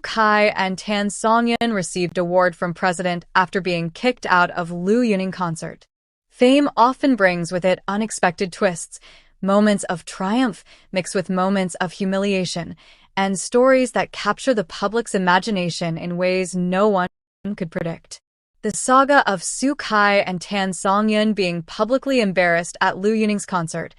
Kai and Tan Songyun received award from president after being kicked out of Liu Yunning concert. Fame often brings with it unexpected twists, moments of triumph mixed with moments of humiliation, and stories that capture the public's imagination in ways no one could predict. The saga of Kai and Tan Songyun being publicly embarrassed at Liu Yunning's concert,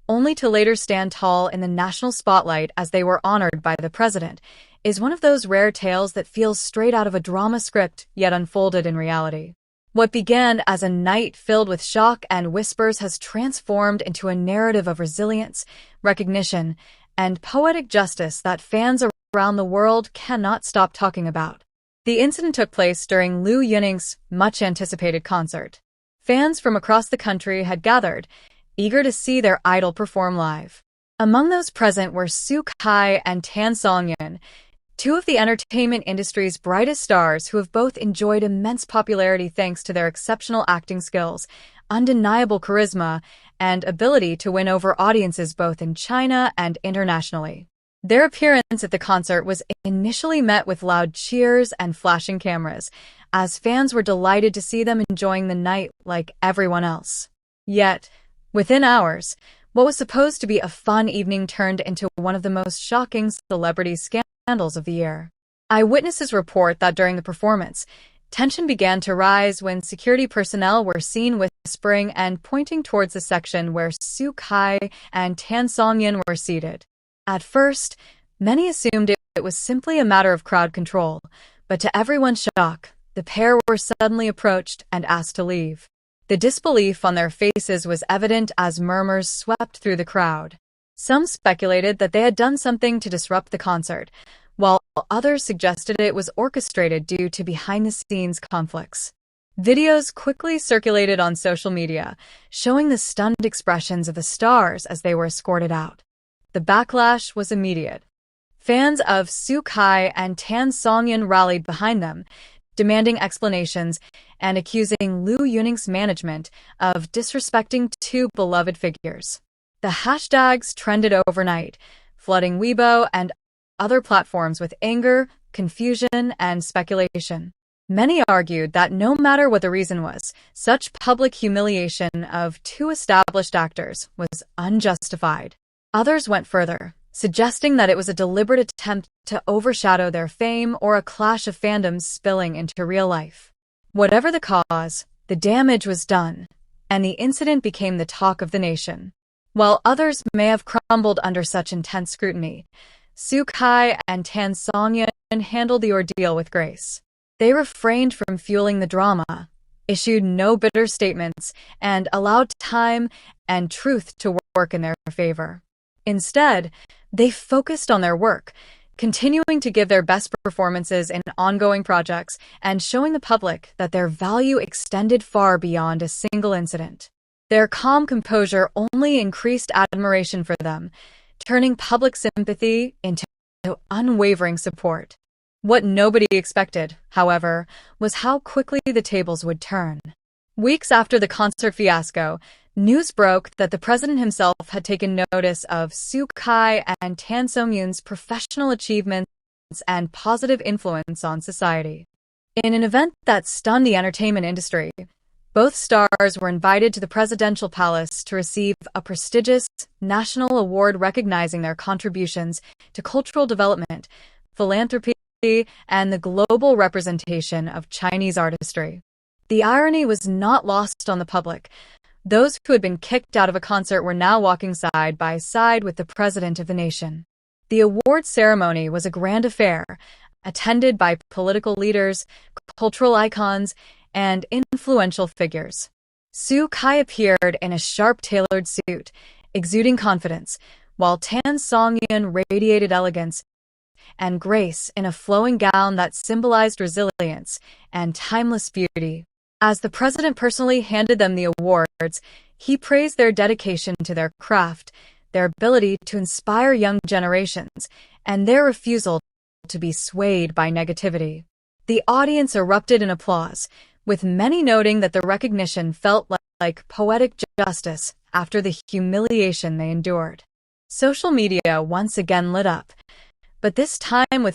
only to later stand tall in the national spotlight as they were honored by the president, is one of those rare tales that feels straight out of a drama script yet unfolded in reality. What began as a night filled with shock and whispers has transformed into a narrative of resilience, recognition, and poetic justice that fans around the world cannot stop talking about. The incident took place during Liu Yunning's much-anticipated concert. Fans from across the country had gathered, eager to see their idol perform live. Among those present were Kai and Tan Songyun, two of the entertainment industry's brightest stars who have both enjoyed immense popularity thanks to their exceptional acting skills, undeniable charisma, and ability to win over audiences both in China and internationally. Their appearance at the concert was initially met with loud cheers and flashing cameras, as fans were delighted to see them enjoying the night like everyone else. Yet, within hours, what was supposed to be a fun evening turned into one of the most shocking celebrity scandals of the year. Eyewitnesses report that during the performance, tension began to rise when security personnel were seen whispering and pointing towards the section where Kai and Tan Songyun were seated. At first, many assumed it was simply a matter of crowd control, but to everyone's shock, the pair were suddenly approached and asked to leave. The disbelief on their faces was evident as murmurs swept through the crowd. Some speculated that they had done something to disrupt the concert, while others suggested it was orchestrated due to behind-the-scenes conflicts. Videos quickly circulated on social media, showing the stunned expressions of the stars as they were escorted out. The backlash was immediate. Fans of Kai and Tan Songyun rallied behind them, demanding explanations and accusing Liu Yunning's management of disrespecting two beloved figures. The hashtags trended overnight, flooding Weibo and other platforms with anger, confusion, and speculation. Many argued that no matter what the reason was, such public humiliation of two established actors was unjustified. Others went further, suggesting that it was a deliberate attempt to overshadow their fame or a clash of fandoms spilling into real life. Whatever the cause, the damage was done, and the incident became the talk of the nation. While others may have crumbled under such intense scrutiny, Kai and Tan Songyun handled the ordeal with grace. They refrained from fueling the drama, issued no bitter statements, and allowed time and truth to work in their favor. Instead, they focused on their work, continuing to give their best performances in ongoing projects and showing the public that their value extended far beyond a single incident. Their calm composure only increased admiration for them, turning public sympathy into unwavering support. What nobody expected, however, was how quickly the tables would turn. Weeks after the concert fiasco, news broke that the president himself had taken notice of Kai and Tan Songyun's professional achievements and positive influence on society. In an event that stunned the entertainment industry, both stars were invited to the presidential palace to receive a prestigious national award recognizing their contributions to cultural development, philanthropy, and the global representation of Chinese artistry. The irony was not lost on the public. Those who had been kicked out of a concert were now walking side by side with the president of the nation. The award ceremony was a grand affair, attended by political leaders, cultural icons, and influential figures. Kai appeared in a sharp-tailored suit, exuding confidence, while Tan Songyun radiated elegance and grace in a flowing gown that symbolized resilience and timeless beauty. As the president personally handed them the awards, he praised their dedication to their craft, their ability to inspire young generations, and their refusal to be swayed by negativity. The audience erupted in applause, with many noting that the recognition felt like poetic justice after the humiliation they endured. Social media once again lit up, but this time with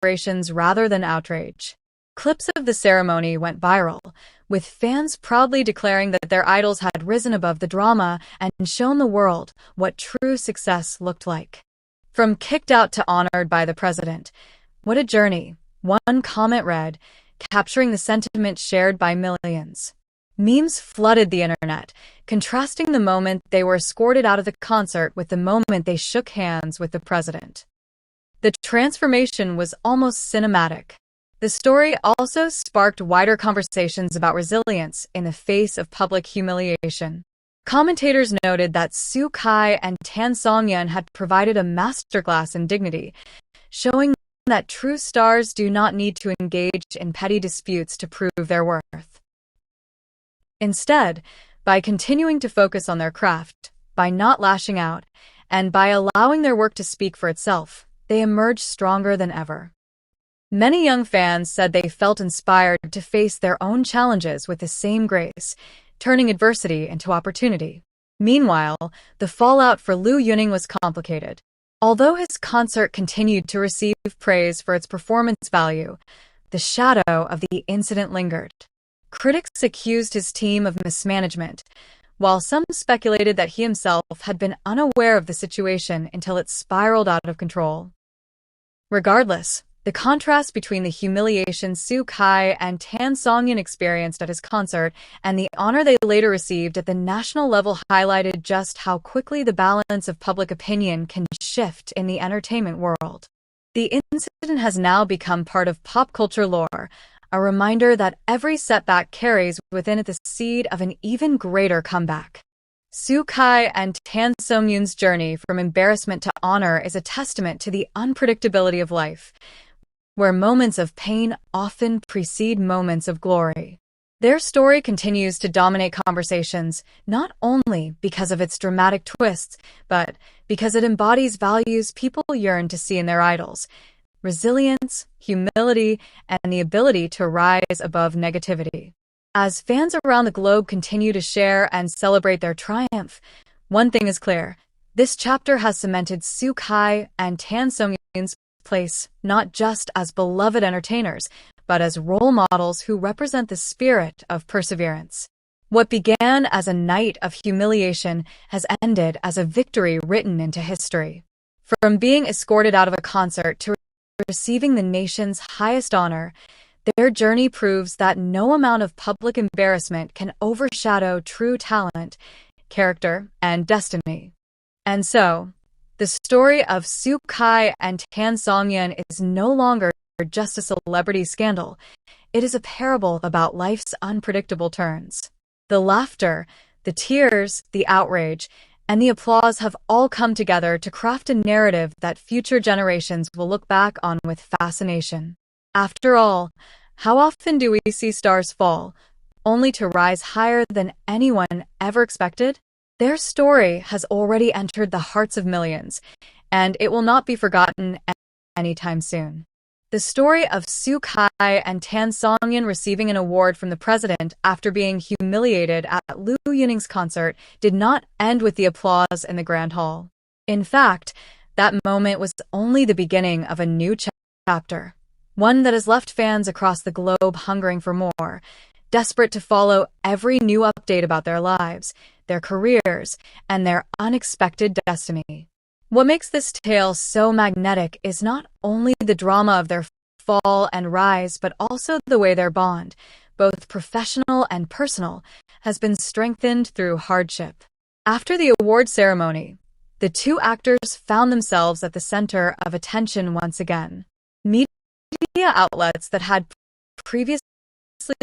celebrations rather than outrage. Clips of the ceremony went viral, with fans proudly declaring that their idols had risen above the drama and shown the world what true success looked like. From kicked out to honored by the president, what a journey, one comment read, capturing the sentiment shared by millions. Memes flooded the internet, contrasting the moment they were escorted out of the concert with the moment they shook hands with the president. The transformation was almost cinematic. The story also sparked wider conversations about resilience in the face of public humiliation. Commentators noted that Kai and Tan Songyun had provided a masterclass in dignity, showing that true stars do not need to engage in petty disputes to prove their worth. Instead, by continuing to focus on their craft, by not lashing out, and by allowing their work to speak for itself, they emerged stronger than ever. Many young fans said they felt inspired to face their own challenges with the same grace, turning adversity into opportunity. Meanwhile, the fallout for Liu Yunning was complicated. Although his concert continued to receive praise for its performance value, the shadow of the incident lingered. Critics accused his team of mismanagement, while some speculated that he himself had been unaware of the situation until it spiraled out of control. Regardless, the contrast between the humiliation Kai and Tan Songyun experienced at his concert and the honor they later received at the national level highlighted just how quickly the balance of public opinion can shift in the entertainment world. The incident has now become part of pop culture lore, a reminder that every setback carries within it the seed of an even greater comeback. Kai and Tan Songyun's journey from embarrassment to honor is a testament to the unpredictability of life, where moments of pain often precede moments of glory. Their story continues to dominate conversations, not only because of its dramatic twists, but because it embodies values people yearn to see in their idols: resilience, humility, and the ability to rise above negativity. As fans around the globe continue to share and celebrate their triumph, one thing is clear: this chapter has cemented Kai and Tan Songyun's place not just as beloved entertainers, but as role models who represent the spirit of perseverance. What began as a night of humiliation has ended as a victory written into history. From being escorted out of a concert to receiving the nation's highest honor, their journey proves that no amount of public embarrassment can overshadow true talent, character, and destiny. And so, the story of Kai and Tan Songyun is no longer just a celebrity scandal. It is a parable about life's unpredictable turns. The laughter, the tears, the outrage, and the applause have all come together to craft a narrative that future generations will look back on with fascination. After all, how often do we see stars fall, only to rise higher than anyone ever expected? Their story has already entered the hearts of millions, and it will not be forgotten anytime soon. The story of Kai and Tan Songyun receiving an award from the president after being humiliated at Liu Yunning's concert did not end with the applause in the Grand Hall. In fact, that moment was only the beginning of a new chapter, one that has left fans across the globe hungering for more, desperate to follow every new update about their lives, their careers, and their unexpected destiny. What makes this tale so magnetic is not only the drama of their fall and rise, but also the way their bond, both professional and personal, has been strengthened through hardship. After the award ceremony, the two actors found themselves at the center of attention once again. Media outlets that had previously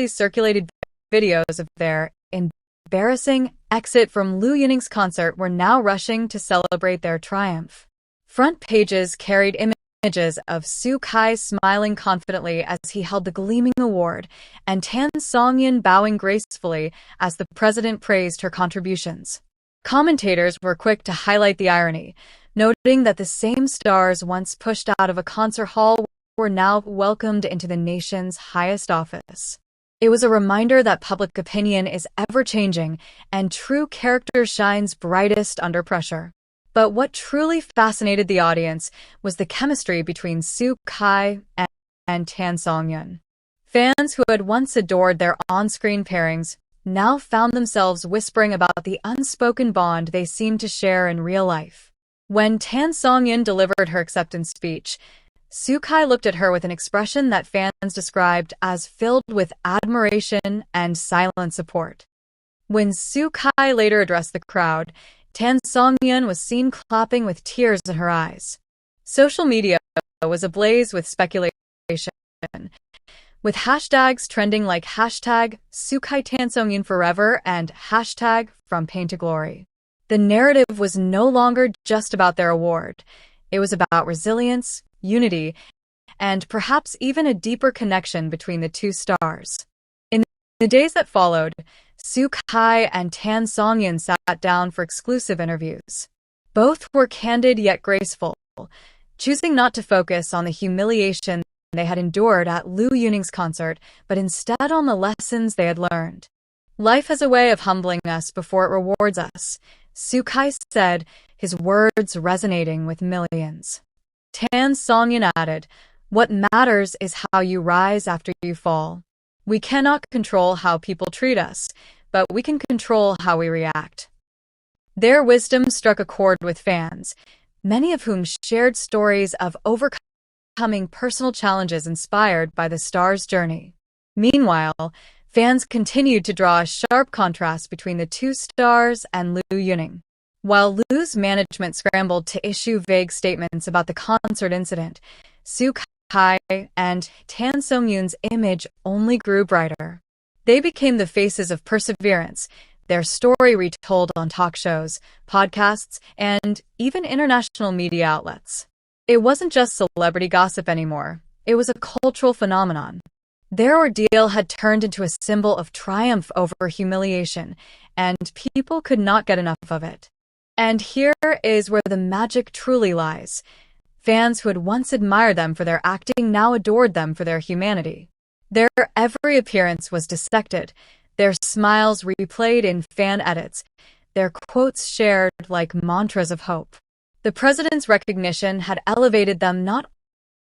circulated videos of their embarrassing exit from Liu Yunning's concert were now rushing to celebrate their triumph. Front pages carried images of Kai smiling confidently as he held the gleaming award, and Tan Songyun bowing gracefully as the president praised her contributions. Commentators were quick to highlight the irony, noting that the same stars once pushed out of a concert hall were now welcomed into the nation's highest office. It was a reminder that public opinion is ever-changing and true character shines brightest under pressure. But what truly fascinated the audience was the chemistry between Kai and Tan Songyun. Fans who had once adored their on-screen pairings now found themselves whispering about the unspoken bond they seemed to share in real life. When Tan Songyun delivered her acceptance speech, Kai looked at her with an expression that fans described as filled with admiration and silent support. When Kai later addressed the crowd, Tan Songyun was seen clapping with tears in her eyes. Social media was ablaze with speculation, with hashtags trending like hashtag Kai Tan Songyun Forever and hashtag From Pain to Glory. The narrative was no longer just about their award. It was about resilience, unity, and perhaps even a deeper connection between the two stars. In the days that followed, Kai and Tan Songyun sat down for exclusive interviews. Both were candid yet graceful, choosing not to focus on the humiliation they had endured at Liu Yunning's concert, but instead on the lessons they had learned. Life has a way of humbling us before it rewards us, Kai said, his words resonating with millions. Tan Songyun added, "What matters is how you rise after you fall. We cannot control how people treat us, but we can control how we react." Their wisdom struck a chord with fans, many of whom shared stories of overcoming personal challenges inspired by the star's journey. Meanwhile, fans continued to draw a sharp contrast between the two stars and Liu Yunning. While Liu's management scrambled to issue vague statements about the concert incident, Kai and Tan Songyun's image only grew brighter. They became the faces of perseverance, their story retold on talk shows, podcasts, and even international media outlets. It wasn't just celebrity gossip anymore. It was a cultural phenomenon. Their ordeal had turned into a symbol of triumph over humiliation, and people could not get enough of it. And here is where the magic truly lies. Fans who had once admired them for their acting now adored them for their humanity. Their every appearance was dissected, their smiles replayed in fan edits, their quotes shared like mantras of hope. The president's recognition had elevated them not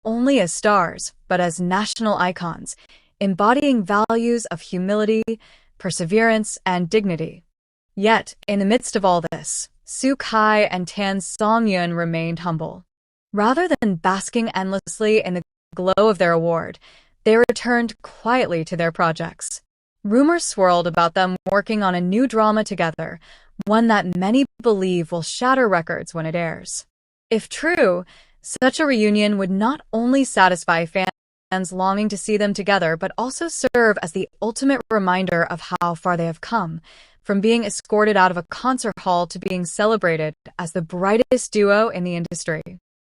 only as stars, but as national icons, embodying values of humility, perseverance, and dignity. Yet, in the midst of all this, Kai and Tan Songyun remained humble. Rather than basking endlessly in the glow of their award, they returned quietly to their projects. Rumors swirled about them working on a new drama together, one that many believe will shatter records when it airs. If true, such a reunion would not only satisfy fans longing to see them together, but also serve as the ultimate reminder of how far they have come, from being escorted out of a concert hall to being celebrated as the brightest duo in the industry.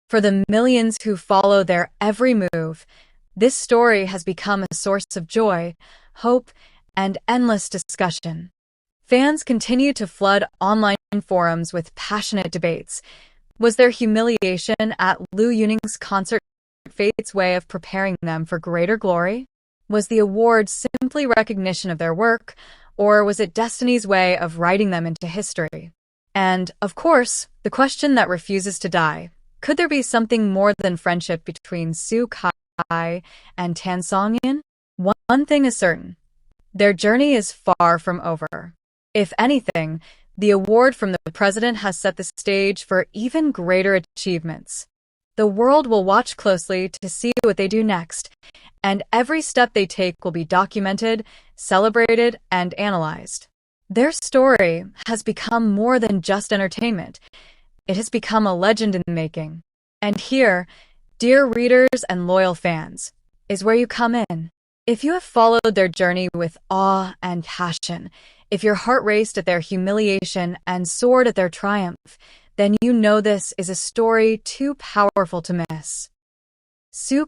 For the millions who follow their every move, this story has become a source of joy, hope, and endless discussion. Fans continue to flood online forums with passionate debates. Was their humiliation at Liu Yunning's concert fate's way of preparing them for greater glory? Was the award simply recognition of their work, or was it destiny's way of writing them into history? And, of course, the question that refuses to die. Could there be something more than friendship between Kai and Tan Songyun? One thing is certain. Their journey is far from over. If anything, the award from the president has set the stage for even greater achievements. The world will watch closely to see what they do next, and every step they take will be documented, celebrated, and analyzed. Their story has become more than just entertainment. It has become a legend in the making. And here, dear readers and loyal fans, is where you come in. If you have followed their journey with awe and passion, if your heart raced at their humiliation and soared at their triumph, then you know this is a story too powerful to miss.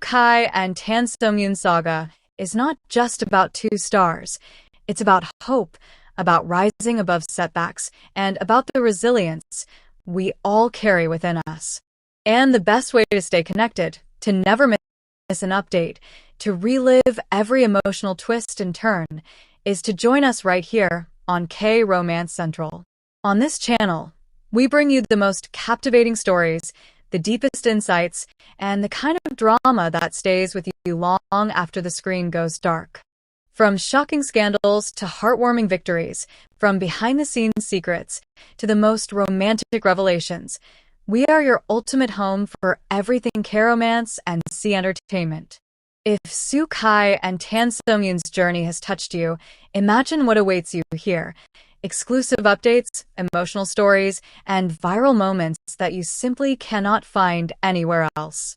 Kai and Tan Songyun saga is not just about two stars. It's about hope, about rising above setbacks, and about the resilience we all carry within us. And the best way to stay connected, to never miss an update, to relive every emotional twist and turn, is to join us right here on K-Romance Central. On this channel, we bring you the most captivating stories, the deepest insights, and the kind of drama that stays with you long after the screen goes dark. From shocking scandals to heartwarming victories, from behind-the-scenes secrets to the most romantic revelations, we are your ultimate home for everything K-romance and C-entertainment. If Kai and Tan Songyun's journey has touched you, imagine what awaits you here. Exclusive updates, emotional stories, and viral moments that you simply cannot find anywhere else.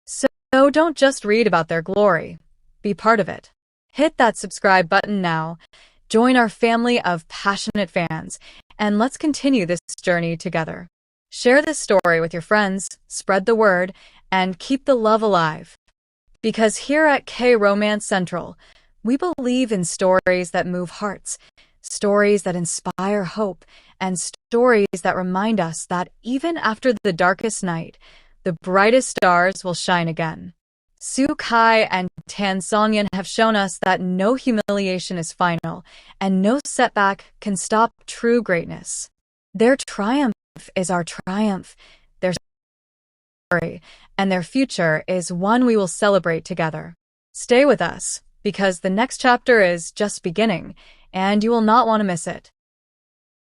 So don't just read about their glory. Be part of it. Hit that subscribe button now. Join our family of passionate fans, and let's continue this journey together. Share this story with your friends, spread the word, and keep the love alive. Because here at K-Romance Central, we believe in stories that move hearts, stories that inspire hope, and stories that remind us that even after the darkest night, the brightest stars will shine again. Kai and Tan Songyun have shown us that no humiliation is final, and no setback can stop true greatness. Their triumph is our triumph, their story, and their future is one we will celebrate together. Stay with us, because the next chapter is just beginning, and you will not want to miss it.